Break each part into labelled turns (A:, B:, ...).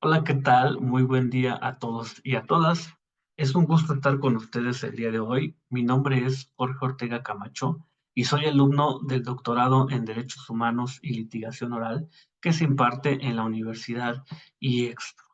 A: Hola, ¿qué tal? Muy buen día a todos y a todas. Es un gusto estar con ustedes el día de hoy. Mi nombre es Jorge Ortega Camacho y soy alumno del doctorado en Derechos Humanos y Litigación Oral que se imparte en la Universidad IEXPO.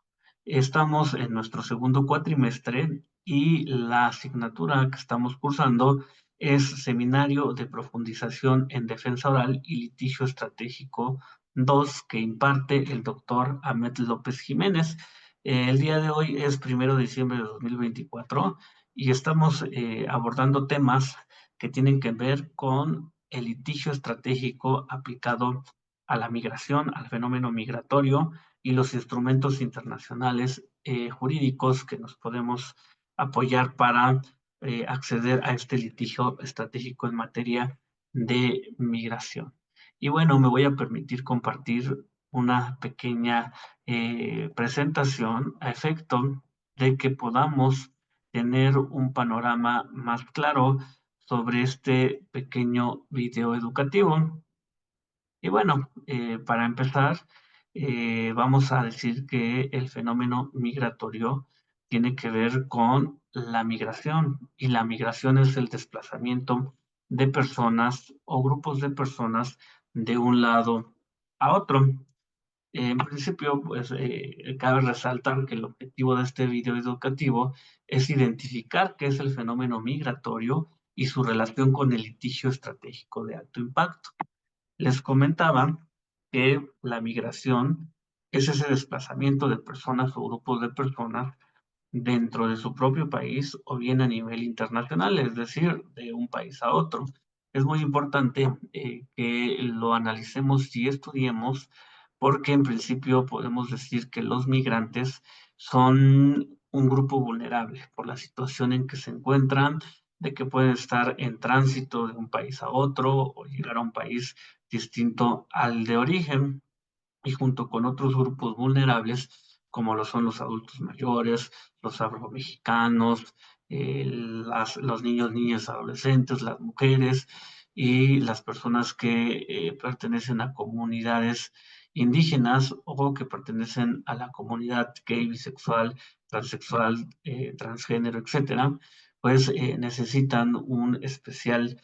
A: Estamos en nuestro segundo cuatrimestre y la asignatura que estamos cursando es Seminario de Profundización en Defensa Oral y Litigio Estratégico 2 que imparte el doctor Ahmed López Jiménez. El día de hoy es 1 de diciembre de 2024 y estamos abordando temas que tienen que ver con el litigio estratégico aplicado a la migración, al fenómeno migratorio y los instrumentos internacionales jurídicos que nos podemos apoyar para acceder a este litigio estratégico en materia de migración. Y bueno, me voy a permitir compartir una pequeña presentación a efecto de que podamos tener un panorama más claro sobre este pequeño video educativo. Y bueno, para empezar, vamos a decir que el fenómeno migratorio tiene que ver con la migración y la migración es el desplazamiento de personas o grupos de personas de un lado a otro. En principio, pues cabe resaltar que el objetivo de este video educativo es identificar qué es el fenómeno migratorio y su relación con el litigio estratégico de alto impacto. Les comentaba que la migración es ese desplazamiento de personas o grupos de personas dentro de su propio país o bien a nivel internacional, es decir, de un país a otro. Es muy importante que lo analicemos y estudiemos porque en principio podemos decir que los migrantes son un grupo vulnerable por la situación en que se encuentran, de que pueden estar en tránsito de un país a otro o llegar a un país distinto al de origen y junto con otros grupos vulnerables, como lo son los adultos mayores, los afromexicanos, los niños, niñas, adolescentes, las mujeres y las personas que pertenecen a comunidades indígenas o que pertenecen a la comunidad gay, bisexual, transexual, transgénero, etcétera, pues necesitan un especial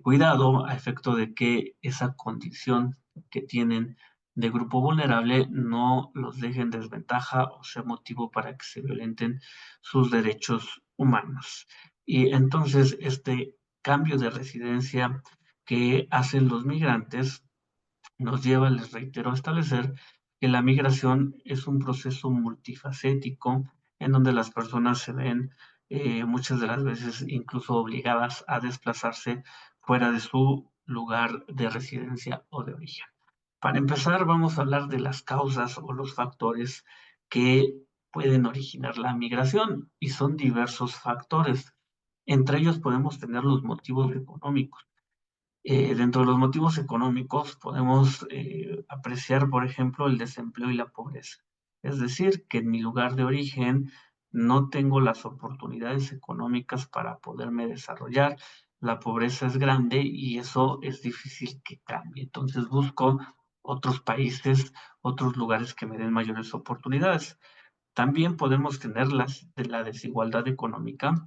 A: cuidado a efecto de que esa condición que tienen de grupo vulnerable no los deje en desventaja o sea motivo para que se violenten sus derechos humanos. Y entonces este cambio de residencia que hacen los migrantes nos lleva, les reitero, a establecer que la migración es un proceso multifacético en donde las personas se ven muchas de las veces incluso obligadas a desplazarse fuera de su lugar de residencia o de origen. Para empezar, vamos a hablar de las causas o los factores que pueden originar la migración y son diversos factores. Entre ellos podemos tener los motivos económicos. Dentro de los motivos económicos podemos apreciar, por ejemplo, el desempleo y la pobreza. Es decir, que en mi lugar de origen no tengo las oportunidades económicas para poderme desarrollar. La pobreza es grande y eso es difícil que cambie. Entonces busco otros países, otros lugares que me den mayores oportunidades. También podemos tener de la desigualdad económica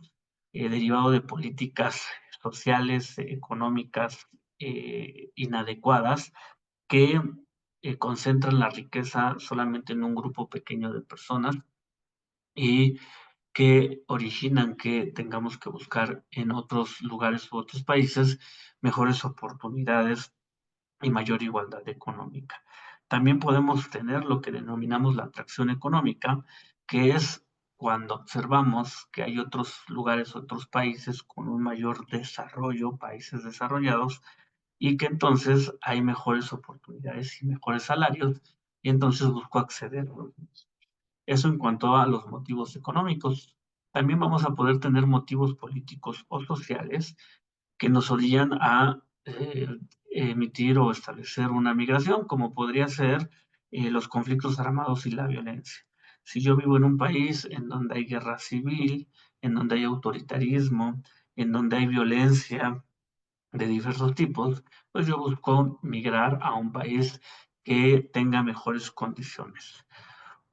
A: derivado de políticas sociales, económicas inadecuadas que concentran la riqueza solamente en un grupo pequeño de personas y que originan que tengamos que buscar en otros lugares u otros países mejores oportunidades y mayor igualdad económica. También podemos tener lo que denominamos la atracción económica, que es cuando observamos que hay otros lugares, otros países con un mayor desarrollo, países desarrollados, y que entonces hay mejores oportunidades y mejores salarios, y entonces busco acceder a los mismos. Eso en cuanto a los motivos económicos. También vamos a poder tener motivos políticos o sociales que nos orillan a emitir o establecer una migración, como podría ser los conflictos armados y la violencia. Si yo vivo en un país en donde hay guerra civil, en donde hay autoritarismo, en donde hay violencia de diversos tipos, pues yo busco migrar a un país que tenga mejores condiciones.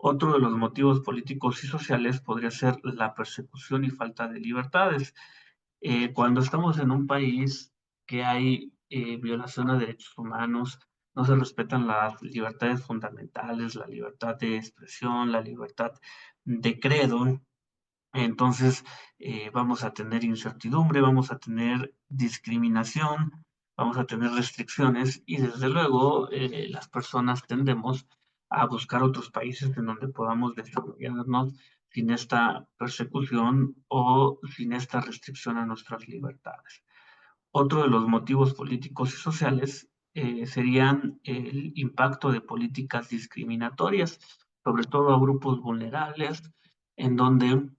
A: Otro de los motivos políticos y sociales podría ser la persecución y falta de libertades. Cuando estamos en un país que hay violación a derechos humanos, no se respetan las libertades fundamentales, la libertad de expresión, la libertad de credo, entonces vamos a tener incertidumbre, vamos a tener discriminación, vamos a tener restricciones y desde luego las personas tendemos a buscar otros países en donde podamos desarrollarnos sin esta persecución o sin esta restricción a nuestras libertades. Otro de los motivos políticos y sociales serían el impacto de políticas discriminatorias, sobre todo a grupos vulnerables, en donde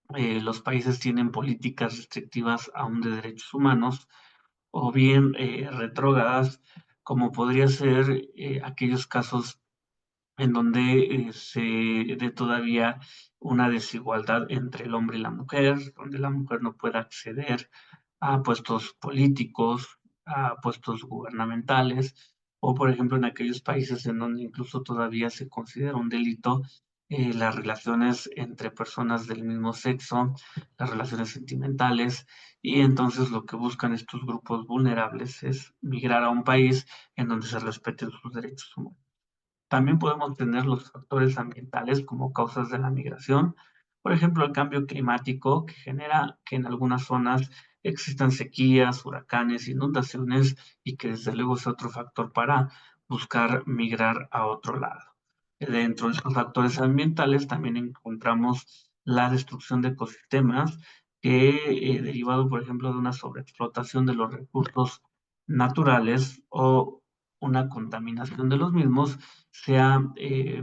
A: los países tienen políticas restrictivas aún de derechos humanos o bien retrógradas, como podría ser aquellos casos en donde se dé todavía una desigualdad entre el hombre y la mujer, donde la mujer no pueda acceder a puestos políticos, a puestos gubernamentales, o por ejemplo en aquellos países en donde incluso todavía se considera un delito las relaciones entre personas del mismo sexo, las relaciones sentimentales, y entonces lo que buscan estos grupos vulnerables es migrar a un país en donde se respeten sus derechos humanos. También podemos tener los factores ambientales como causas de la migración, por ejemplo, el cambio climático que genera que en algunas zonas existan sequías, huracanes, inundaciones y que desde luego es otro factor para buscar migrar a otro lado. Dentro de estos factores ambientales también encontramos la destrucción de ecosistemas que derivado, por ejemplo, de una sobreexplotación de los recursos naturales o una contaminación de los mismos, sea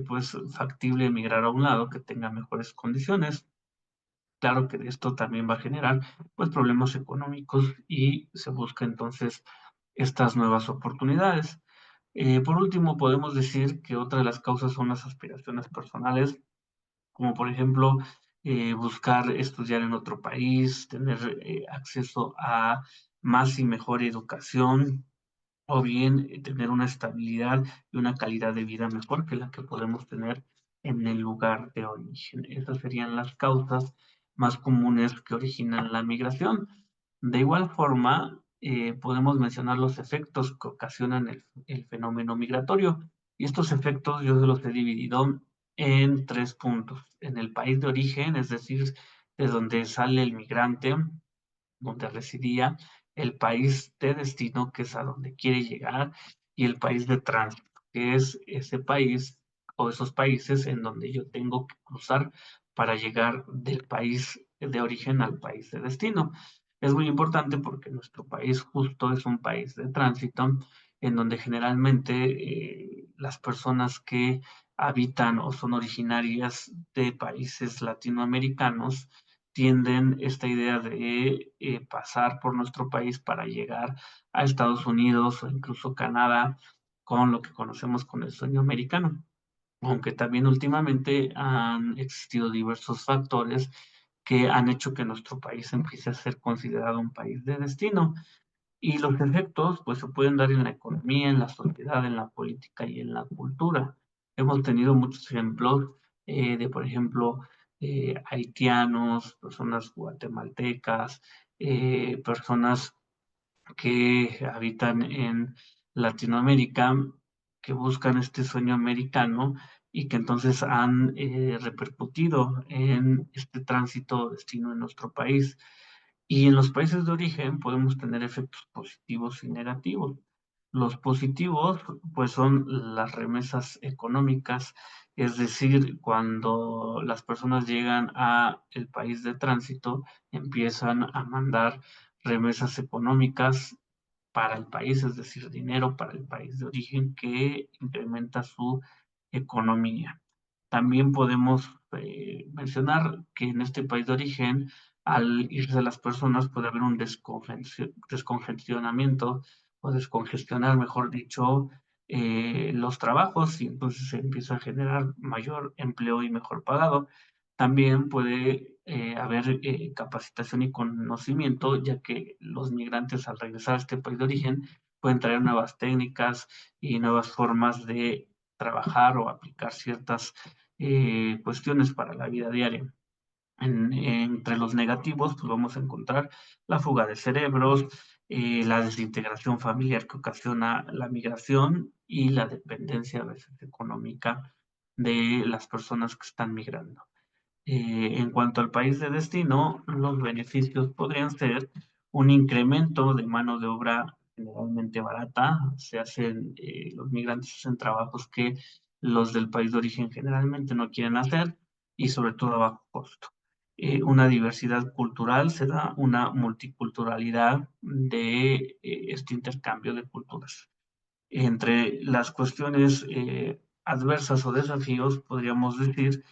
A: pues factible emigrar a un lado que tenga mejores condiciones. Claro que esto también va a generar pues problemas económicos y se busca entonces estas nuevas oportunidades. Por último, podemos decir que otra de las causas son las aspiraciones personales, como por ejemplo buscar estudiar en otro país, tener acceso a más y mejor educación, o bien tener una estabilidad y una calidad de vida mejor que la que podemos tener en el lugar de origen. Esas serían las causas más comunes que originan la migración. De igual forma, podemos mencionar los efectos que ocasionan el fenómeno migratorio. Y estos efectos yo se los he dividido en tres puntos. En el país de origen, es decir, de donde sale el migrante, donde residía, el país de destino, que es a donde quiere llegar, y el país de tránsito, que es ese país o esos países en donde yo tengo que cruzar para llegar del país de origen al país de destino. Es muy importante porque nuestro país justo es un país de tránsito en donde generalmente las personas que habitan o son originarias de países latinoamericanos tienden esta idea de pasar por nuestro país para llegar a Estados Unidos o incluso Canadá con lo que conocemos como el sueño americano. Aunque también últimamente han existido diversos factores que han hecho que nuestro país empiece a ser considerado un país de destino. Y los efectos, pues, se pueden dar en la economía, en la sociedad, en la política y en la cultura. Hemos tenido muchos ejemplos de, por ejemplo, haitianos, personas guatemaltecas, personas que habitan en Latinoamérica, que buscan este sueño americano y que entonces han repercutido en este tránsito destino en nuestro país. Y en los países de origen podemos tener efectos positivos y negativos. Los positivos, pues, son las remesas económicas, es decir, cuando las personas llegan a el país de tránsito, empiezan a mandar remesas económicas para el país, es decir, dinero para el país de origen que incrementa su economía. También podemos mencionar que en este país de origen, al irse las personas, puede haber un descongestionamiento o descongestionar, mejor dicho, los trabajos y entonces se empieza a generar mayor empleo y mejor pagado. También puede haber capacitación y conocimiento, ya que los migrantes al regresar a este país de origen pueden traer nuevas técnicas y nuevas formas de trabajar o aplicar ciertas cuestiones para la vida diaria. Entre los negativos, pues vamos a encontrar la fuga de cerebros, la desintegración familiar que ocasiona la migración y la dependencia a veces económica de las personas que están migrando. En cuanto al país de destino, los beneficios podrían ser un incremento de mano de obra generalmente barata. Los migrantes hacen trabajos que los del país de origen generalmente no quieren hacer y sobre todo a bajo costo. Una diversidad cultural se da una multiculturalidad de este intercambio de culturas. Entre las cuestiones adversas o desafíos, podríamos decir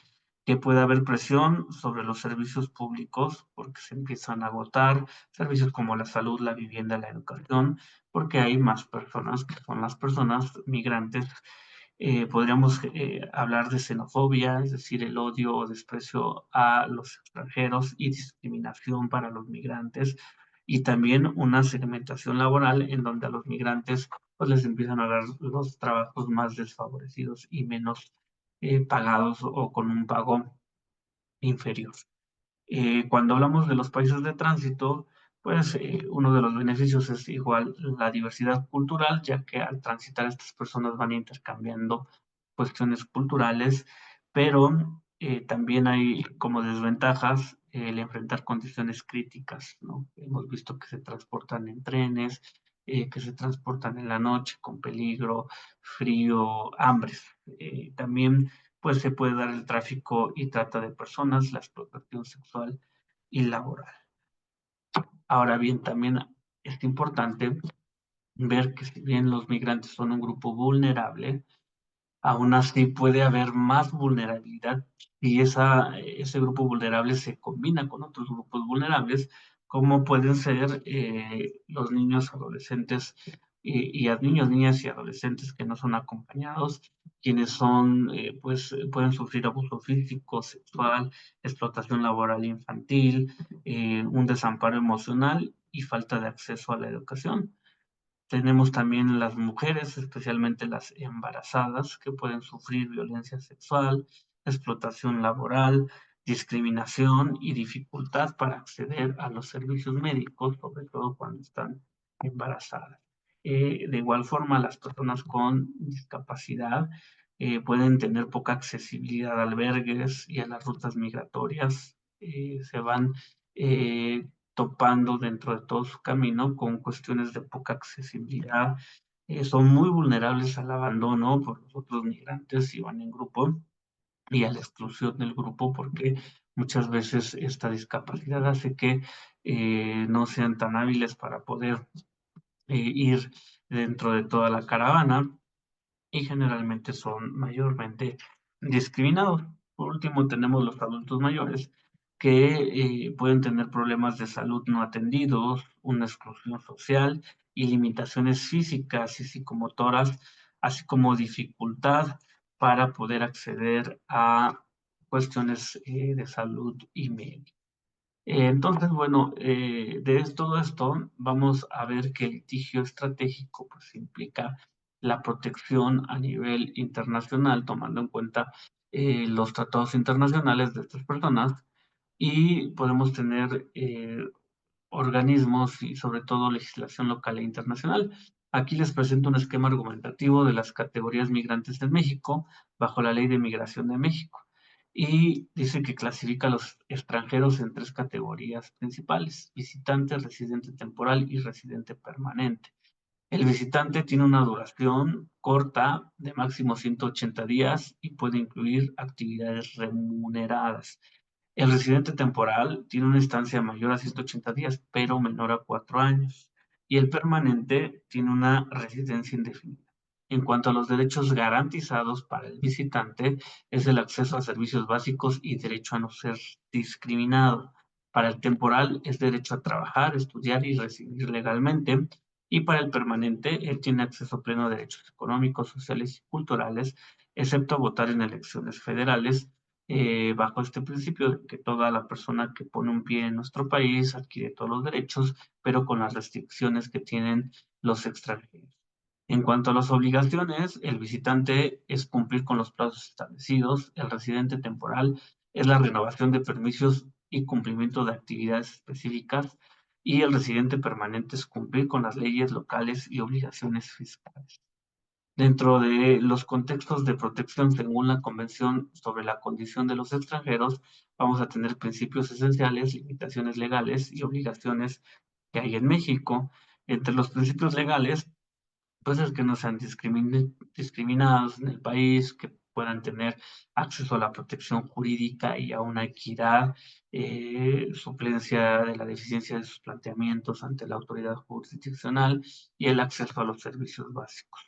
A: que puede haber presión sobre los servicios públicos porque se empiezan a agotar servicios como la salud, la vivienda, la educación, porque hay más personas que son las personas migrantes. Podríamos hablar de xenofobia, es decir, el odio o desprecio a los extranjeros y discriminación para los migrantes, y también una segmentación laboral en donde a los migrantes pues les empiezan a dar los trabajos más desfavorecidos y menos pagados o con un pago inferior. Cuando hablamos de los países de tránsito, pues uno de los beneficios es igual la diversidad cultural, ya que al transitar estas personas van intercambiando cuestiones culturales, pero también hay como desventajas el enfrentar condiciones críticas, ¿no? Hemos visto que se transportan en trenes, que se transportan en la noche con peligro, frío, hambres. También pues se puede dar el tráfico y trata de personas, la explotación sexual y laboral. Ahora bien, también es importante ver que si bien los migrantes son un grupo vulnerable, aún así puede haber más vulnerabilidad si ese grupo vulnerable se combina con otros grupos vulnerables, como pueden ser los niños, adolescentes niños, niñas y adolescentes que no son acompañados, quienes pueden sufrir abuso físico, sexual, explotación laboral infantil, un desamparo emocional y falta de acceso a la educación. Tenemos también las mujeres, especialmente las embarazadas, que pueden sufrir violencia sexual, explotación laboral, discriminación y dificultad para acceder a los servicios médicos, sobre todo cuando están embarazadas. De igual forma, las personas con discapacidad pueden tener poca accesibilidad a albergues y a las rutas migratorias. Se van eh, topando dentro de todo su camino con cuestiones de poca accesibilidad. Son muy vulnerables al abandono por los otros migrantes si van en grupo y a la exclusión del grupo porque muchas veces esta discapacidad hace que no sean tan hábiles para poder ir dentro de toda la caravana y generalmente son mayormente discriminados. Por último, tenemos los adultos mayores que pueden tener problemas de salud no atendidos, una exclusión social y limitaciones físicas y psicomotoras, así como dificultad para poder acceder a cuestiones de salud y médica. Entonces, bueno, todo esto vamos a ver que el litigio estratégico pues implica la protección a nivel internacional, tomando en cuenta los tratados internacionales de estas personas y podemos tener organismos y sobre todo legislación local e internacional. Aquí les presento un esquema argumentativo de las categorías migrantes en México bajo la Ley de Migración de México y dice que clasifica a los extranjeros en tres categorías principales: visitante, residente temporal y residente permanente. El visitante tiene una duración corta de máximo 180 días y puede incluir actividades remuneradas. El residente temporal tiene una estancia mayor a 180 días, pero menor a 4 años. Y el permanente tiene una residencia indefinida. En cuanto a los derechos garantizados para el visitante, es el acceso a servicios básicos y derecho a no ser discriminado. Para el temporal es derecho a trabajar, estudiar y residir legalmente. Y para el permanente, él tiene acceso pleno a derechos económicos, sociales y culturales, excepto a votar en elecciones federales bajo este principio de que toda la persona que pone un pie en nuestro país adquiere todos los derechos, pero con las restricciones que tienen los extranjeros. En cuanto a las obligaciones, el visitante es cumplir con los plazos establecidos, el residente temporal es la renovación de permisos y cumplimiento de actividades específicas, y el residente permanente es cumplir con las leyes locales y obligaciones fiscales. Dentro de los contextos de protección según la Convención sobre la Condición de los Extranjeros, vamos a tener principios esenciales, limitaciones legales y obligaciones que hay en México. Entre los principios legales, pues es que no sean discriminados en el país, que puedan tener acceso a la protección jurídica y a una equidad, suplencia de la deficiencia de sus planteamientos ante la autoridad jurisdiccional y el acceso a los servicios básicos.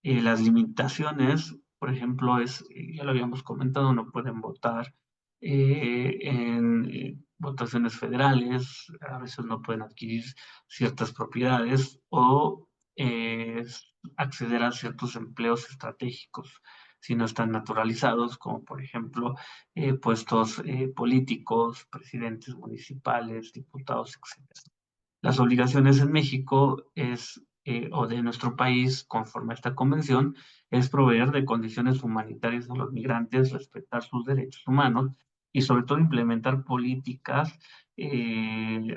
A: Las limitaciones, por ejemplo, ya lo habíamos comentado, no pueden votar en votaciones federales, a veces no pueden adquirir ciertas propiedades o eh, acceder a ciertos empleos estratégicos si no están naturalizados, como por ejemplo puestos políticos, presidentes municipales, diputados, etc. Las obligaciones en México o de nuestro país, conforme a esta convención, es proveer de condiciones humanitarias a los migrantes, respetar sus derechos humanos y sobre todo implementar políticas,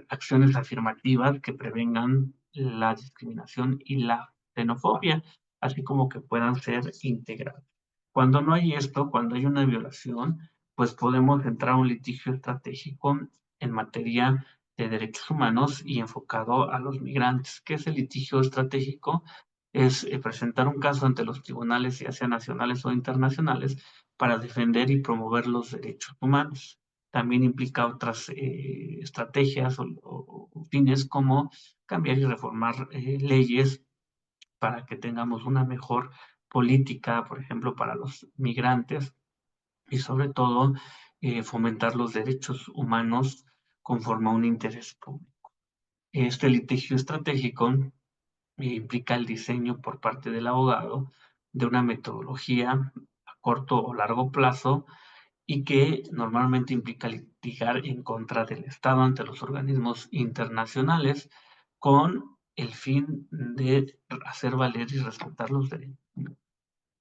A: acciones afirmativas que prevengan la discriminación y la xenofobia, así como que puedan ser integradas. Cuando no hay esto, cuando hay una violación, pues podemos entrar a un litigio estratégico en materia de derechos humanos y enfocado a los migrantes. ¿Qué es el litigio estratégico? Es presentar un caso ante los tribunales, ya sean nacionales o internacionales, para defender y promover los derechos humanos. También implica otras estrategias o fines como cambiar y reformar leyes para que tengamos una mejor política, por ejemplo, para los migrantes y sobre todo fomentar los derechos humanos conforme a un interés público. Este litigio estratégico implica el diseño por parte del abogado de una metodología a corto o largo plazo y que normalmente implica litigar en contra del Estado ante los organismos internacionales con el fin de hacer valer y respetar los derechos.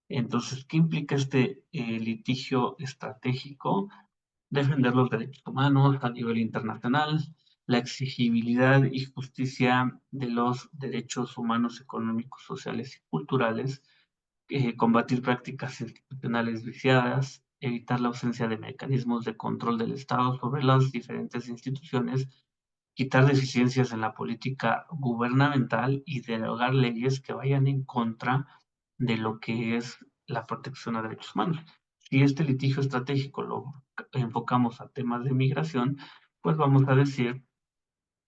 A: Entonces, ¿qué implica este litigio estratégico? Defender los derechos humanos a nivel internacional, la exigibilidad y justicia de los derechos humanos económicos, sociales y culturales, combatir prácticas institucionales viciadas, evitar la ausencia de mecanismos de control del Estado sobre las diferentes instituciones, quitar deficiencias en la política gubernamental y derogar leyes que vayan en contra de lo que es la protección a derechos humanos. Si este litigio estratégico lo enfocamos a temas de migración, pues vamos a decir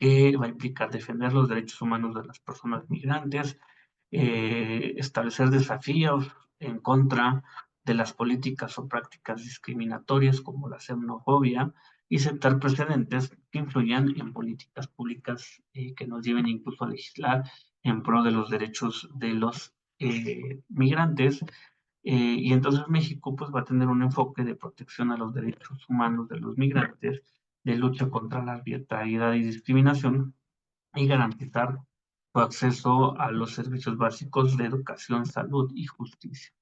A: que va a implicar defender los derechos humanos de las personas migrantes, establecer desafíos en contra de las políticas o prácticas discriminatorias como la xenofobia y sentar precedentes que influyan en políticas públicas que nos lleven incluso a legislar en pro de los derechos de los migrantes. Y entonces México pues va a tener un enfoque de protección a los derechos humanos de los migrantes, de lucha contra la arbitrariedad y discriminación y garantizar su acceso a los servicios básicos de educación, salud y justicia.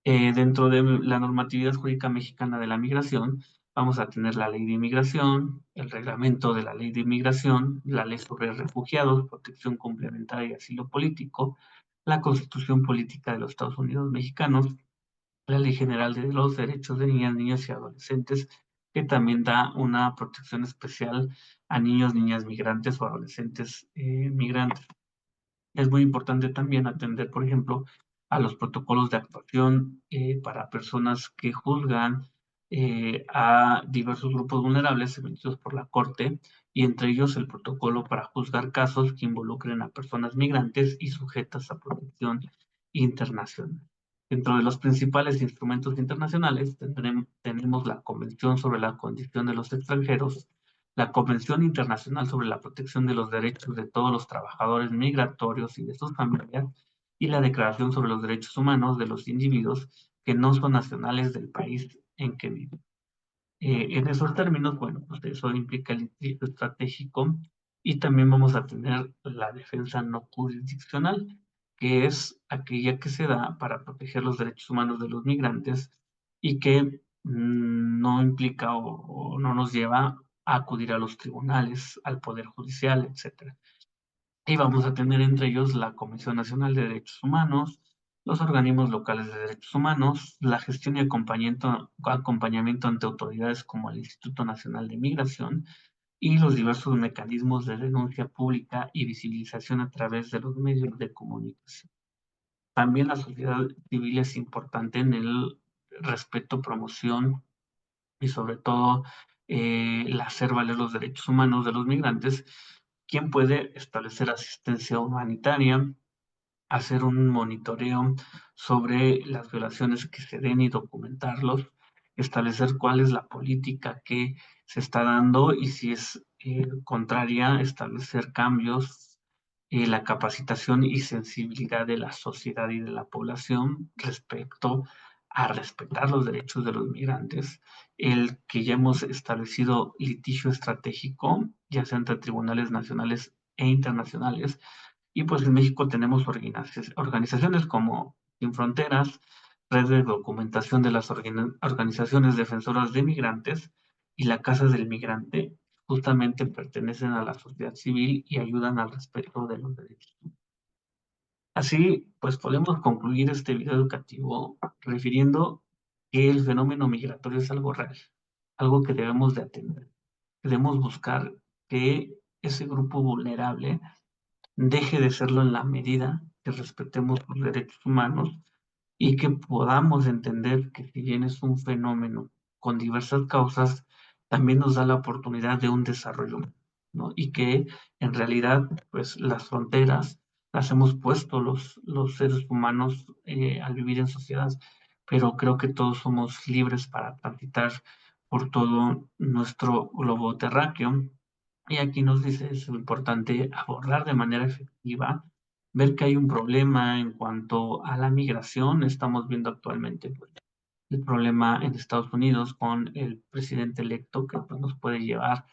A: Dentro de la normatividad jurídica mexicana de la migración, vamos a tener la ley de inmigración, el reglamento de la ley de inmigración, la ley sobre refugiados, protección complementaria y asilo político, la constitución política de los Estados Unidos mexicanos, la Ley General de los Derechos de Niñas, Niños y Adolescentes, que también da una protección especial a niños, niñas migrantes o adolescentes migrantes. Es muy importante también atender, por ejemplo, a los protocolos de actuación para personas que juzgan a diversos grupos vulnerables emitidos por la Corte, y entre ellos el protocolo para juzgar casos que involucren a personas migrantes y sujetas a protección internacional. Dentro de los principales instrumentos internacionales tenemos la Convención sobre la Condición de los Extranjeros, la Convención Internacional sobre la Protección de los Derechos de todos los trabajadores migratorios y de sus familias, y la Declaración sobre los Derechos Humanos de los individuos que no son nacionales del país en que viven. En esos términos, bueno, pues eso implica el litigio estratégico y también vamos a tener la defensa no jurisdiccional. que es aquella que se da para proteger los derechos humanos de los migrantes y que no implica o no nos lleva a acudir a los tribunales, al Poder Judicial, etcétera. Y vamos a tener entre ellos la Comisión Nacional de Derechos Humanos, los organismos locales de derechos humanos, la gestión y acompañamiento ante autoridades como el Instituto Nacional de Migración y los diversos mecanismos de denuncia pública y visibilización a través de los medios de comunicación. También la sociedad civil es importante en el respeto, promoción y sobre todo el hacer valer los derechos humanos de los migrantes, quien puede establecer asistencia humanitaria, hacer un monitoreo sobre las violaciones que se den y documentarlos, establecer cuál es la política que se está dando y si es contraria, establecer cambios, la capacitación y sensibilidad de la sociedad y de la población respecto a respetar los derechos de los migrantes, el que ya hemos establecido litigio estratégico, ya sea entre tribunales nacionales e internacionales, y pues en México tenemos organizaciones como Sin Fronteras, Red de Documentación de las Organizaciones Defensoras de Migrantes y la Casa del Migrante, justamente pertenecen a la sociedad civil y ayudan al respeto de los derechos. Así, pues podemos concluir este video educativo refiriendo que el fenómeno migratorio es algo real, algo que debemos de atender. Debemos buscar que ese grupo vulnerable deje de serlo en la medida que respetemos los derechos humanos y que podamos entender que si bien es un fenómeno con diversas causas, también nos da la oportunidad de un desarrollo, ¿no? Y que en realidad, pues las fronteras las hemos puesto los seres humanos al vivir en sociedad, pero creo que todos somos libres para transitar por todo nuestro globo terráqueo. Y aquí nos dice, es importante abordar de manera efectiva, ver que hay un problema en cuanto a la migración. Estamos viendo actualmente pues, el problema en Estados Unidos con el presidente electo que pues, nos puede llevar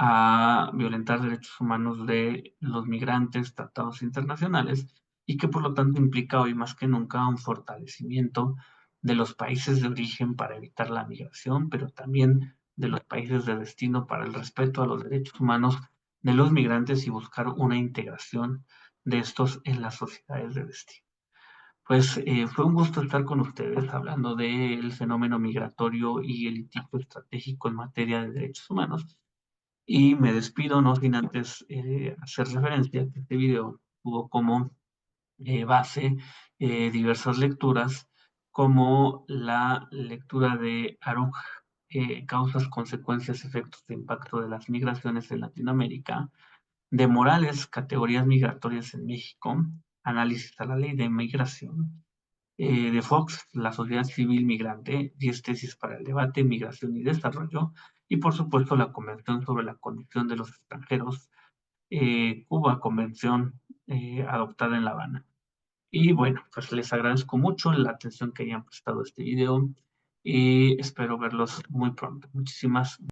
A: a violentar derechos humanos de los migrantes, tratados internacionales, y que por lo tanto implica hoy más que nunca un fortalecimiento de los países de origen para evitar la migración, pero también de los países de destino para el respeto a los derechos humanos de los migrantes y buscar una integración de estos en las sociedades de destino. Pues fue un gusto estar con ustedes hablando del fenómeno migratorio y el litigio estratégico en materia de derechos humanos. Y me despido, no sin antes hacer referencia que este video tuvo como base diversas lecturas, como la lectura de Aruj, Causas, Consecuencias, Efectos de Impacto de las Migraciones en Latinoamérica, de Morales, Categorías Migratorias en México, Análisis a la Ley de Migración, de Fox, La Sociedad Civil Migrante, 10 tesis para el debate, migración y desarrollo, y por supuesto la Convención sobre la Condición de los Extranjeros, Cuba, Convención adoptada en La Habana. Y bueno, pues les agradezco mucho la atención que hayan prestado a este video y espero verlos muy pronto. Muchísimas